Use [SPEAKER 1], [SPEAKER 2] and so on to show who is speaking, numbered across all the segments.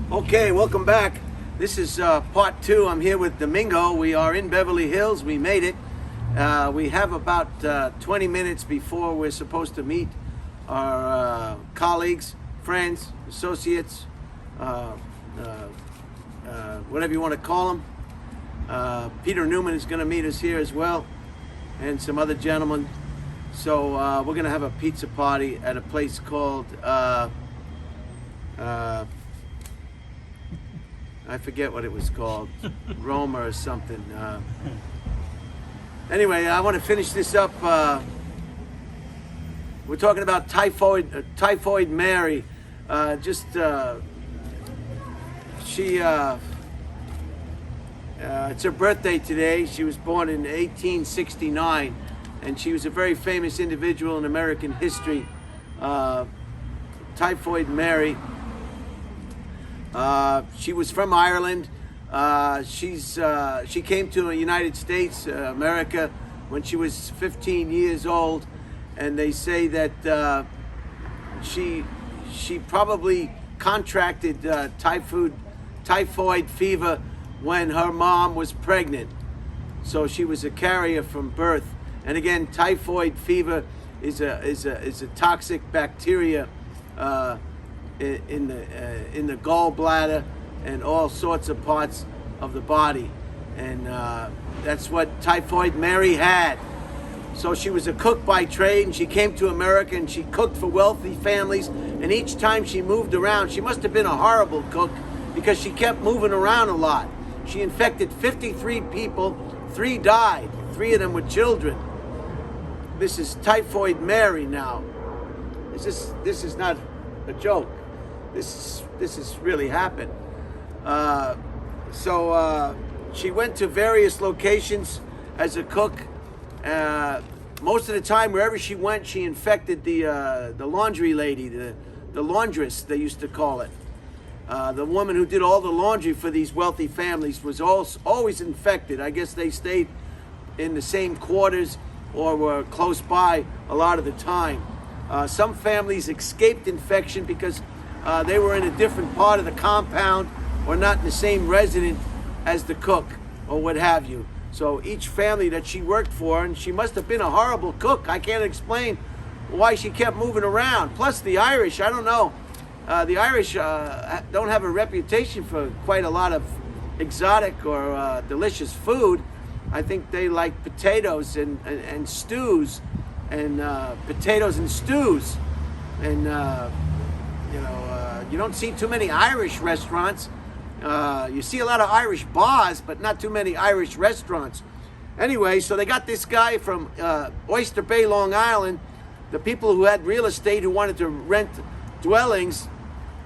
[SPEAKER 1] Okay, welcome back. This is part two. I'm here with Domingo. We are in Beverly Hills. We made it. We have about 20 minutes before we're supposed to meet our colleagues, friends, associates, whatever you want to call them. Peter Newman is going to meet us here as well, and some other gentlemen. So we're going to have a pizza party at a place called I forget what it was called, Roma or something. Anyway, I want to finish this up. We're talking about Typhoid Mary. It's her birthday today. She was born in 1869, and she was a very famous individual in American history. Typhoid Mary. She was from Ireland. She came to the United States, America, when she was 15 years old, and they say that she probably contracted typhoid fever when her mom was pregnant. So she was a carrier from birth. And again, typhoid fever is a toxic bacteria in the gallbladder and all sorts of parts of the body, and that's what Typhoid Mary had. So she was a cook by trade, and she came to America and she cooked for wealthy families, and each time she moved around, she must have been a horrible cook because she kept moving around a lot. She infected 53 people, 3 died, 3 of them were children. This is Typhoid Mary now. This is not a joke. This has really happened. So she went to various locations as a cook. Most of the time, wherever she went, she infected the laundry lady, the laundress, they used to call it. The woman who did all the laundry for these wealthy families was always infected. I guess they stayed in the same quarters or were close by a lot of the time. Some families escaped infection because they were in a different part of the compound or not in the same residence as the cook or what have you. So each family that she worked for, and she must have been a horrible cook. I can't explain why she kept moving around. Plus the Irish, I don't know. The Irish don't have a reputation for quite a lot of exotic or delicious food. I think they like potatoes and stews, and potatoes and stews. And you don't see too many Irish restaurants. You see a lot of Irish bars, but not too many Irish restaurants. Anyway, so they got this guy from Oyster Bay, Long Island. The people who had real estate, who wanted to rent dwellings,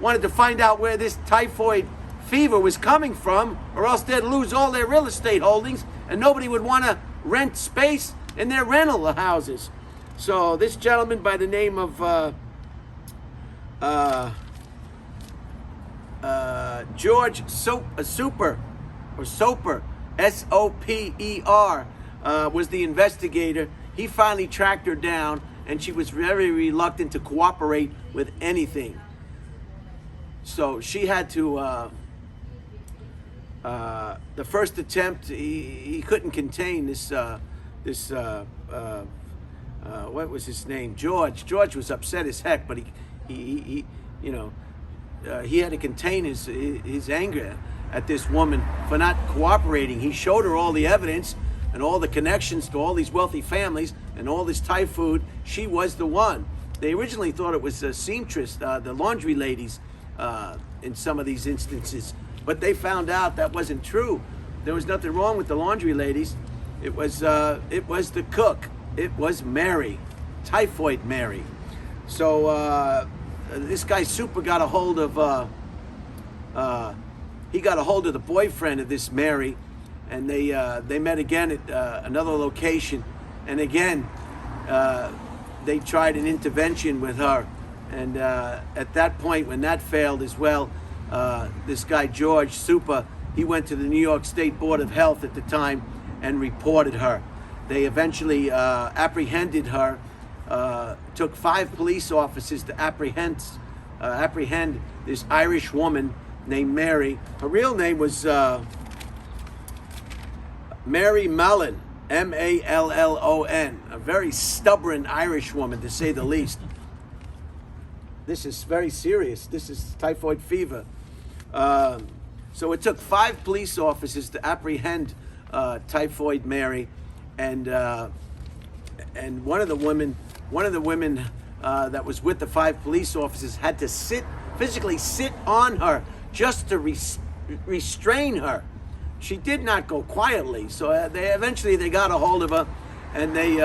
[SPEAKER 1] wanted to find out where this typhoid fever was coming from, or else they'd lose all their real estate holdings, and nobody would want to rent space in their rental houses. So this gentleman by the name of George Soper, S-O-P-E-R, was the investigator. He finally tracked her down, and she was very reluctant to cooperate with anything. So she had to, the first attempt, he couldn't contain this what was his name? George. George was upset as heck, but he had to contain his anger at this woman for not cooperating. He showed her all the evidence and all the connections to all these wealthy families and all this Thai food. She was the one. They originally thought it was a seamstress, the laundry ladies, in some of these instances, but they found out that wasn't true. There was nothing wrong with the laundry ladies. It was the cook. It was Mary, Typhoid Mary. So this guy Super got a hold of the boyfriend of this Mary, and they met again at another location, and again they tried an intervention with her, and at that point, when that failed as well, this guy George Super, he went to the New York State Board of Health at the time and reported her. They eventually apprehended her. Took 5 police officers to apprehend this Irish woman named Mary. Her real name was Mary Mallon, Mallon, a very stubborn Irish woman, to say the least. This is very serious. This is typhoid fever. So it took 5 police officers to apprehend Typhoid Mary, and one of the women that was with the 5 police officers had to physically sit on her just to restrain her. She did not go quietly, so they eventually got a hold of her, and they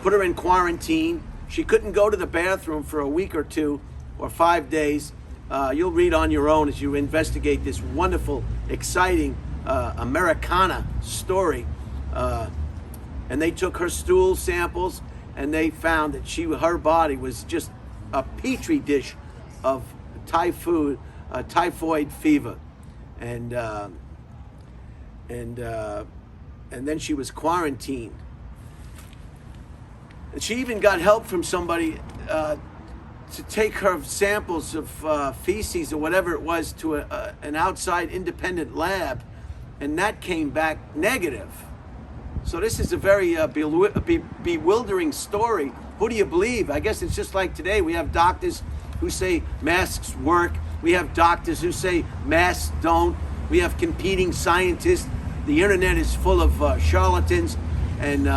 [SPEAKER 1] put her in quarantine. She couldn't go to the bathroom for a week or 2 or 5 days. You'll read on your own as you investigate this wonderful, exciting Americana story. And they took her stool samples, and they found that her body was just a petri dish of typhoid fever, and then she was quarantined. And she even got help from somebody to take her samples of feces or whatever it was to an outside independent lab, and that came back negative. So this is a very bewildering story. Who do you believe? I guess it's just like today. We have doctors who say masks work. We have doctors who say masks don't. We have competing scientists. The internet is full of charlatans and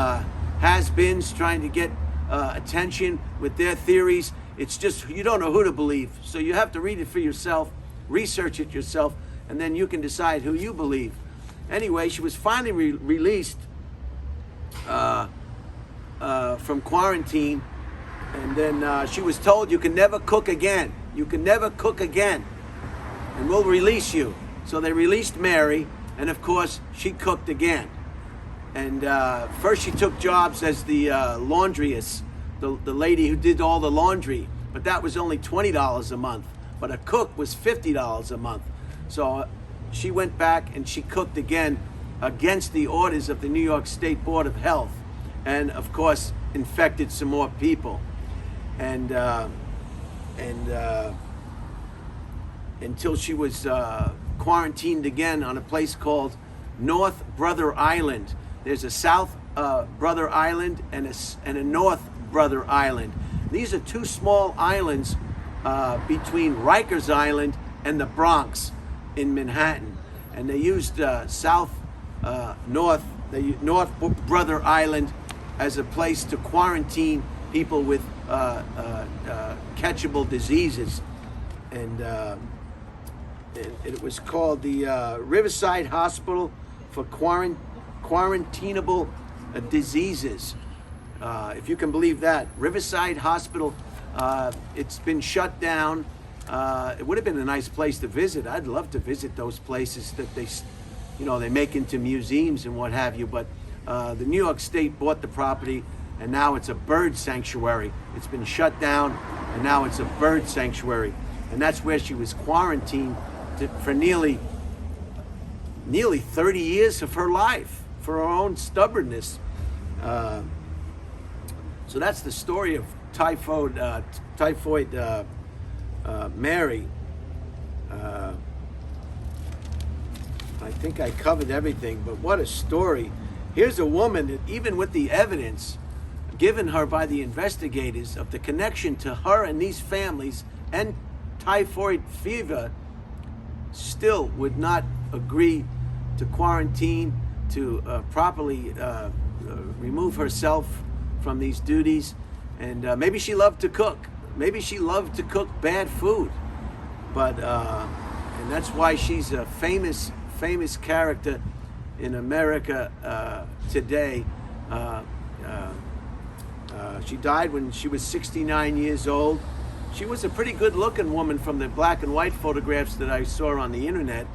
[SPEAKER 1] has-beens trying to get attention with their theories. It's just, you don't know who to believe. So you have to read it for yourself, research it yourself, and then you can decide who you believe. Anyway, she was finally released from quarantine, and then she was told, you can never cook again. You can never cook again, and we'll release you. So they released Mary, and of course, she cooked again. And first she took jobs as the laundress, the lady who did all the laundry, but that was only $20 a month. But a cook was $50 a month. So she went back and she cooked again against the orders of the New York State Board of Health, and of course infected some more people. And until she was quarantined again on a place called North Brother Island. There's a South Brother Island and a North Brother Island. These are 2 small islands between Rikers Island and the Bronx in Manhattan. And they used North Brother Island as a place to quarantine people with catchable diseases. And it was called the Riverside Hospital for Quarantinable Diseases. If you can believe that. Riverside Hospital, it's been shut down. It would have been a nice place to visit. I'd love to visit those places that they make into museums and what have you. But the New York State bought the property, and now it's a bird sanctuary. It's been shut down, and now it's a bird sanctuary. And that's where she was quarantined for nearly 30 years of her life for her own stubbornness. So that's the story of Typhoid Mary. I think I covered everything, but what a story. Here's a woman that, even with the evidence given her by the investigators of the connection to her and these families and typhoid fever, still would not agree to quarantine, to properly remove herself from these duties. And maybe she loved to cook. Maybe she loved to cook bad food. But and that's why she's a famous character in America today. She died when she was 69 years old. She was a pretty good-looking woman from the black and white photographs that I saw on the internet.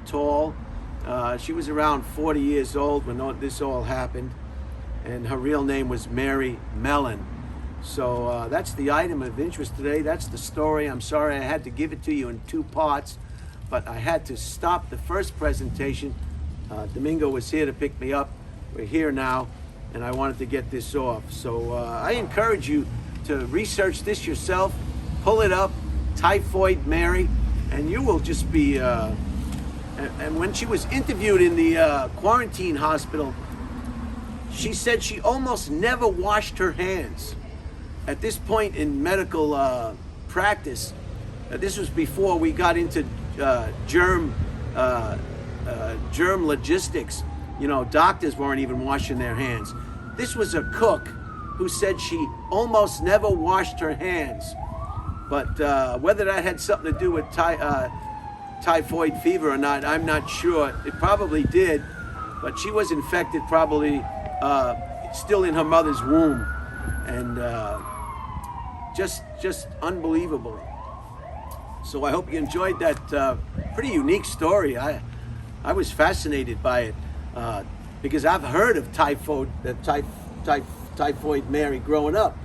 [SPEAKER 1] Tall. She was around 40 years old when this all happened, and her real name was Mary Mallon. So that's the item of interest today. That's the story. I'm sorry I had to give it to you in 2 parts, but I had to stop the first presentation. Domingo was here to pick me up. We're here now, and I wanted to get this off. So I encourage you to research this yourself. Pull it up, Typhoid Mary, and you will just be. And when she was interviewed in the quarantine hospital, she said she almost never washed her hands. At this point in medical practice, this was before we got into germ logistics. You know, doctors weren't even washing their hands. This was a cook who said she almost never washed her hands. But whether that had something to do with typhoid fever or not, I'm not sure. It probably did, but she was infected probably still in her mother's womb, and just unbelievable. So I hope you enjoyed that pretty unique story. I was fascinated by it because I've heard of Typhoid Mary growing up,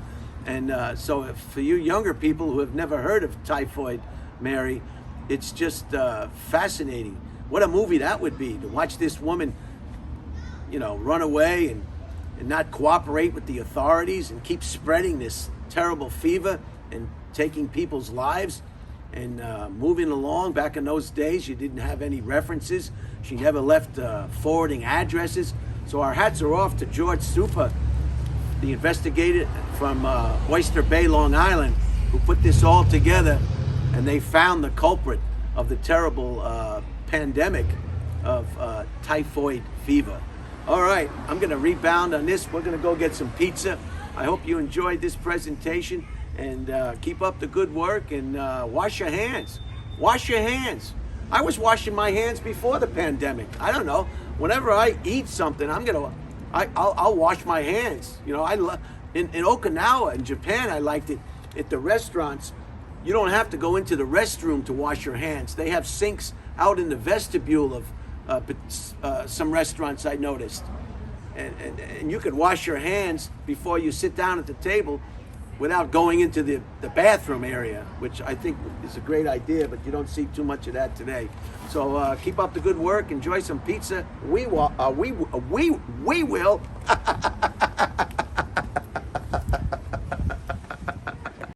[SPEAKER 1] and so for you younger people who have never heard of Typhoid Mary, it's just fascinating. What a movie that would be, to watch this woman, you know, run away and not cooperate with the authorities and keep spreading this terrible fever and taking people's lives and moving along. Back in those days, you didn't have any references. She never left forwarding addresses. So our hats are off to George Supa, the investigator from Oyster Bay, Long Island, who put this all together, and they found the culprit of the terrible pandemic of typhoid fever. All right, I'm gonna rebound on this. We're gonna go get some pizza. I hope you enjoyed this presentation, and keep up the good work, and wash your hands. Wash your hands. I was washing my hands before the pandemic. I don't know. Whenever I eat something, I'll wash my hands. You know, in Okinawa, in Japan, I liked it. At the restaurants, you don't have to go into the restroom to wash your hands. They have sinks out in the vestibule of some restaurants, I noticed. And you could wash your hands before you sit down at the table without going into the bathroom area, which I think is a great idea, but you don't see too much of that today. So keep up the good work. Enjoy some pizza. We will.